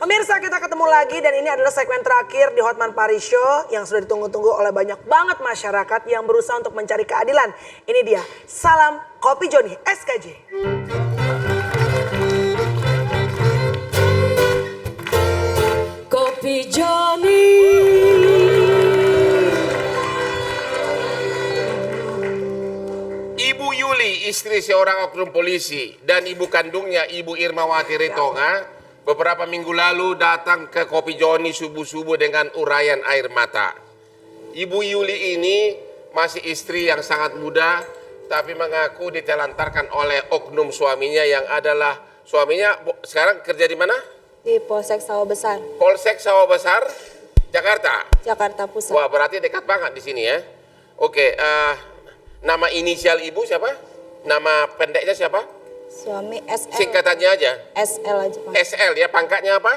Pemirsa, kita ketemu lagi dan ini adalah segmen terakhir di Hotman Paris Show yang sudah ditunggu-tunggu oleh banyak banget masyarakat yang berusaha untuk mencari keadilan. Ini dia, Salam Kopi Joni SKJ. Kopi Joni. Ibu Yuli, istri seorang oknum polisi, dan ibu kandungnya, Ibu Irmawati Ritonga, beberapa minggu lalu datang ke Kopi Joni subuh-subuh dengan uraian air mata. Ibu Yuli ini masih istri yang sangat muda, tapi mengaku ditelantarkan oleh oknum suaminya yang adalah suaminya sekarang kerja di mana? Di Polsek Sawah Besar, Polsek Sawah Besar, Jakarta. Jakarta Pusat. Wah, berarti dekat banget di sini ya. Oke, nama inisial ibu siapa? Nama pendeknya siapa? Suami SL. Singkatannya aja. SL aja, Pak. SL ya, pangkatnya apa?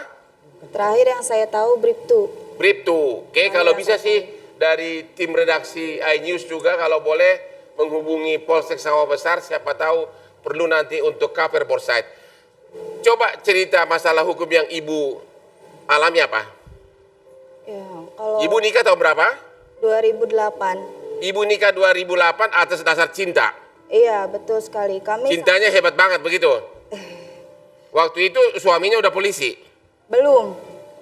Terakhir yang saya tahu Bribtu. Bribtu. Oke, kalau bisa sih dari tim redaksi iNews juga kalau boleh menghubungi Polsek Sawah Besar, siapa tahu perlu nanti untuk cover both side. Coba cerita masalah hukum yang ibu alami apa? Ya, kalau Ibu nikah tahun berapa? 2008. Ibu nikah 2008 atas dasar cinta. Iya, betul sekali. Kami Cintanya hebat banget begitu. Waktu itu suaminya udah polisi. belum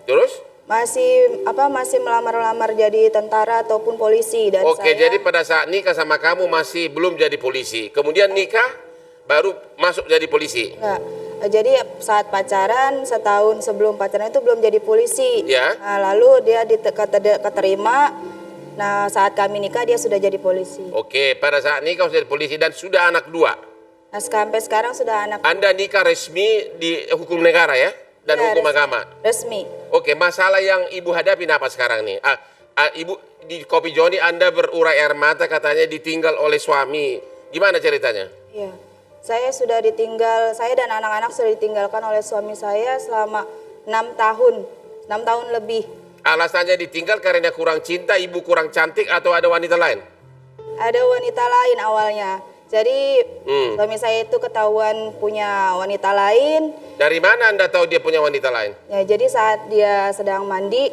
Terus? masih melamar-lamar jadi tentara ataupun polisi dan Oke, saya jadi pada saat nikah sama kamu masih belum jadi polisi. Kemudian nikah baru masuk jadi polisi. enggak. Jadi saat pacaran, setahun sebelum pacaran itu belum jadi polisi. Ya. Nah, lalu dia keterima. Nah, saat kami nikah dia sudah jadi polisi. Oke, pada saat nikah sudah jadi polisi dan sudah anak dua. Nah, sampai sekarang sudah anak Anda nikah resmi di hukum negara ya? Dan Ya, hukum agama. resmi. Oke, masalah yang ibu hadapi apa sekarang nih? Ibu di Kopi Joni Anda berurai air mata katanya ditinggal oleh suami. Gimana ceritanya? Iya. Saya dan anak-anak sudah ditinggalkan oleh suami saya selama 6 tahun. 6 tahun lebih. Alasannya ditinggal karena kurang cinta, ibu kurang cantik atau ada wanita lain? Ada wanita lain awalnya. Jadi suami saya itu ketahuan punya wanita lain. Dari mana Anda tahu dia punya wanita lain? Ya, jadi saat dia sedang mandi,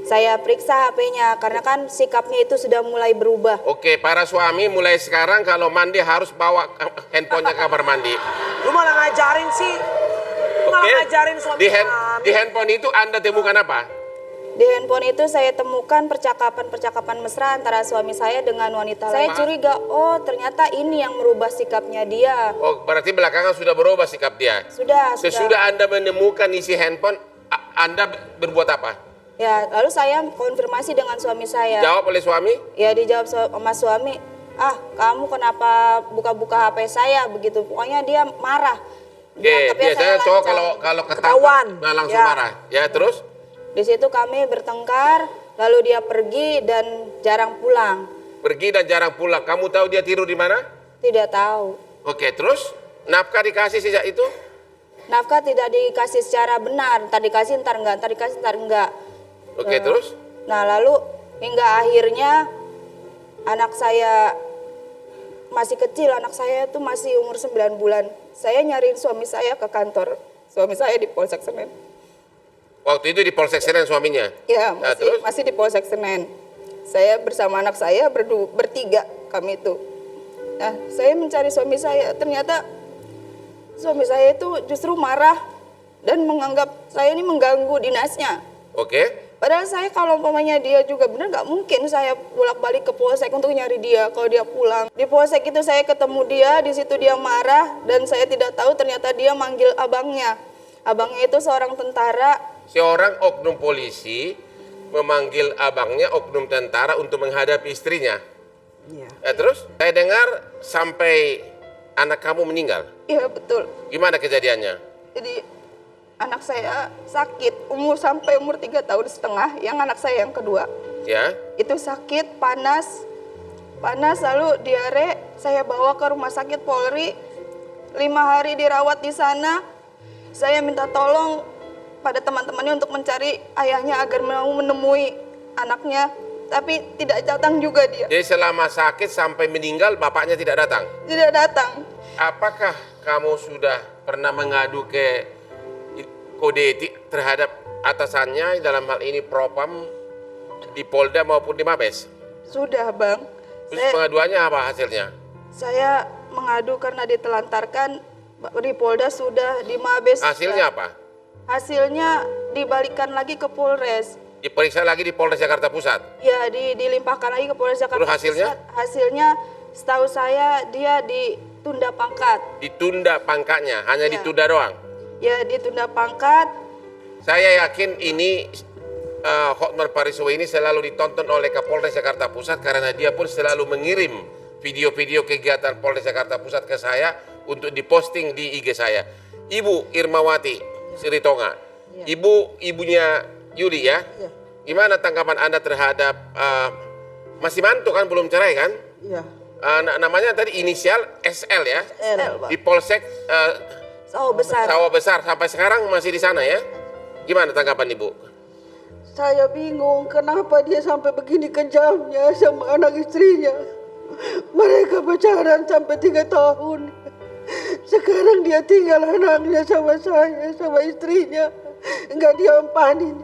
saya periksa HP-nya karena kan sikapnya itu sudah mulai berubah. Oke, para suami mulai sekarang kalau mandi harus bawa handphonenya ke kamar mandi. Lu malah ngajarin sih. Lu malah Oke. ngajarin suami Di kami. handphone itu Anda temukan apa? Di handphone itu saya temukan percakapan mesra antara suami saya dengan wanita lain. Saya curiga, oh ternyata ini yang merubah sikapnya dia. Oh, berarti belakangan sudah berubah sikap dia. Sudah. Sesudah Anda menemukan isi handphone, Anda berbuat apa? Ya, lalu saya konfirmasi dengan suami saya. Jawab oleh suami? Ya, dijawab sama suami, kamu kenapa buka-buka HP saya begitu. Pokoknya dia marah. Oke, Nangkepnya biasanya saya cowok lancang. kalau Ketahuan. ketahuan langsung Ya. marah. Ya, terus? Di situ kami bertengkar, lalu dia pergi dan jarang pulang. Pergi dan jarang pulang. Kamu tahu dia tidur di mana? Tidak tahu. Oke, terus? Nafkah dikasih sejak itu? Nafkah tidak dikasih secara benar. Ntar dikasih, ntar enggak. Oke, terus? Nah, lalu hingga akhirnya anak saya masih kecil, anak saya itu masih umur 9 bulan. Saya nyariin suami saya ke kantor. Suami saya di Polsek Senen. Waktu itu di Polsek Senen suaminya? Ya, Nah, terus? masih di Polsek Senen. Saya bersama anak saya bertiga kami itu. Nah, saya mencari suami saya. Ternyata suami saya itu justru marah dan menganggap saya ini mengganggu dinasnya. Oke. Padahal saya kalau umpamanya dia juga benar nggak mungkin saya bolak-balik ke Polsek untuk nyari dia kalau dia pulang. Di Polsek itu saya ketemu dia, di situ dia marah dan saya tidak tahu ternyata dia manggil abangnya. Abangnya itu seorang tentara. Seorang oknum polisi memanggil abangnya oknum tentara untuk menghadapi istrinya. Iya. Terus? Saya dengar sampai anak kamu meninggal. Iya betul. Gimana kejadiannya? Jadi anak saya sakit sampai umur 3,5 tahun, yang anak saya yang kedua. Ya. Itu sakit, panas lalu diare, saya bawa ke rumah sakit Polri, 5 hari dirawat di sana. Saya minta tolong pada teman-temannya untuk mencari ayahnya agar mau menemui anaknya, tapi tidak datang juga dia. Jadi selama sakit sampai meninggal bapaknya tidak datang? Tidak datang. Apakah kamu sudah pernah mengadu ke kode etik terhadap atasannya dalam hal ini Propam di Polda maupun di Mabes? Sudah bang. Terus pengaduannya apa hasilnya? Saya mengadu karena ditelantarkan di Polda sudah, di Mabes. Hasilnya apa? Hasilnya dibalikan lagi ke Polres. Diperiksa lagi di Polres Jakarta Pusat? Ya, dilimpahkan lagi ke Polres Jakarta Terus hasilnya? Pusat. Hasilnya setahu saya dia ditunda pangkat. Ditunda pangkatnya, hanya Ya. ditunda doang? Ya, ditunda pangkat. Saya yakin ini Hotman Parisio ini selalu ditonton oleh Kapolres Jakarta Pusat karena dia pun selalu mengirim video-video kegiatan Polres Jakarta Pusat ke saya untuk diposting di IG saya. Ibu Irmawati Siritonga, ibunya Yuli ya. Gimana tanggapan Anda terhadap masih mantu kan, belum cerai kan? Iya. Namanya tadi inisial SL ya. L. Di Polsek Sawah Besar. Sawah Besar sampai sekarang masih di sana ya. Gimana tanggapan Ibu? Saya bingung kenapa dia sampai begini kejamnya sama anak istrinya. Mereka pacaran sampai 3 tahun. Sekarang dia tinggal anaknya sama saya, sama istrinya. Enggak dia empanin.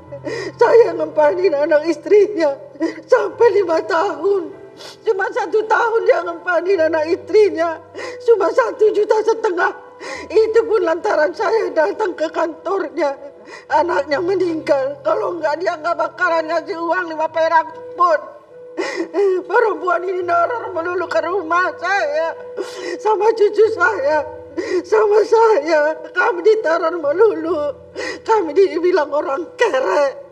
Saya ngempanin anak istrinya sampai 5 tahun. Cuma 1 tahun dia ngempanin anak istrinya. Cuma 1,5 juta. Itu pun lantaran saya datang ke kantornya. Anaknya meninggal. Kalau enggak dia enggak bakalan ngasih uang 5 perak pun. Perempuan ini neror melulu ke rumah saya. Sama cucu saya. Sama saya. Kami diteror melulu. Kami dibilang orang kere.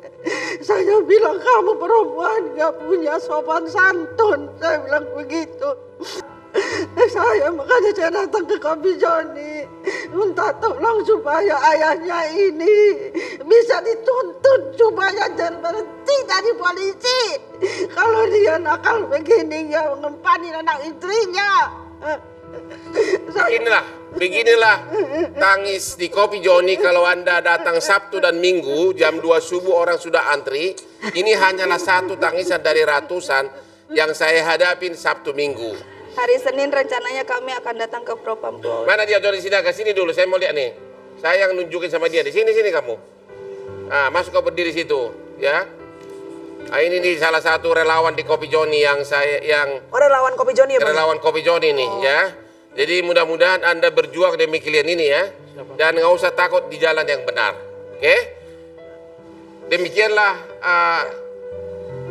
Saya bilang kamu perempuan gak punya sopan santun. Saya bilang begitu. Makanya saya datang ke Kopi Joni. Minta tolong supaya ayahnya ini bisa dituntut supaya jangan berhenti jadi polisi. Kalau dia nakal begini ya ngempanin anak istrinya. Beginilah tangis di Kopi Joni kalau Anda datang Sabtu dan Minggu jam 2 subuh orang sudah antri. Ini hanyalah satu tangisan dari ratusan yang saya hadapin Sabtu Minggu. Hari Senin rencananya kami akan datang ke Propam Polda. Mana dia Joni? Sini ke sini dulu, saya mau lihat nih. Saya yang nunjukin sama dia. Di sini kamu. Nah, masuk ke berdiri situ, ya. Nah, ini nih salah satu relawan di Kopi Joni yang Relawan Kopi Joni ya Bang? relawan Kopi Joni nih, ya. Jadi mudah-mudahan Anda berjuang demi klien ini ya. Dan nggak usah takut di jalan yang benar. Oke? Demikianlah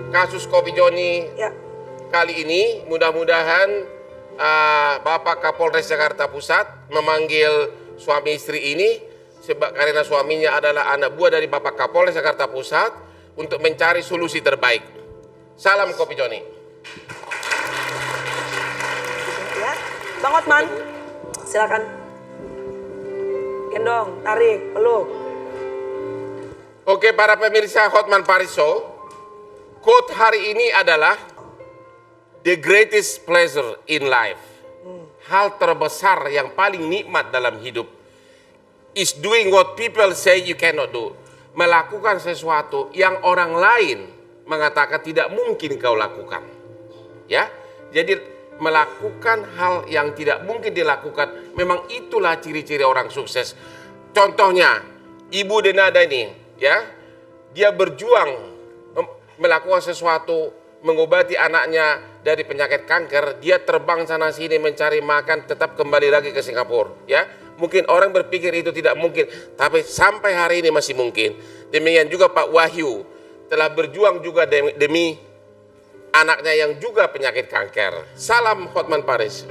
kasus Kopi Joni Ya. kali ini. Mudah-mudahan Bapak Kapolres Jakarta Pusat memanggil suami istri ini karena suaminya adalah anak buah dari Bapak Kapolres Jakarta Pusat untuk mencari solusi terbaik. Salam Kopi Joni. Ya. Bang Hotman, silakan. Gendong, tarik, peluk. Oke, para pemirsa Hotman Parisio, quote hari ini adalah the greatest pleasure in life. Hal terbesar yang paling nikmat dalam hidup is doing what people say you cannot do. Melakukan sesuatu yang orang lain mengatakan tidak mungkin kau lakukan. Ya. Jadi melakukan hal yang tidak mungkin dilakukan, memang itulah ciri-ciri orang sukses. Contohnya, Ibu Denada ini, ya, dia berjuang melakukan sesuatu, mengobati anaknya dari penyakit kanker. Dia terbang sana sini mencari makan, tetap kembali lagi ke Singapura. Ya, mungkin orang berpikir itu tidak mungkin, tapi sampai hari ini masih mungkin. Demikian juga Pak Wahyu telah berjuang juga demi anaknya yang juga penyakit kanker. Salam Hotman Paris.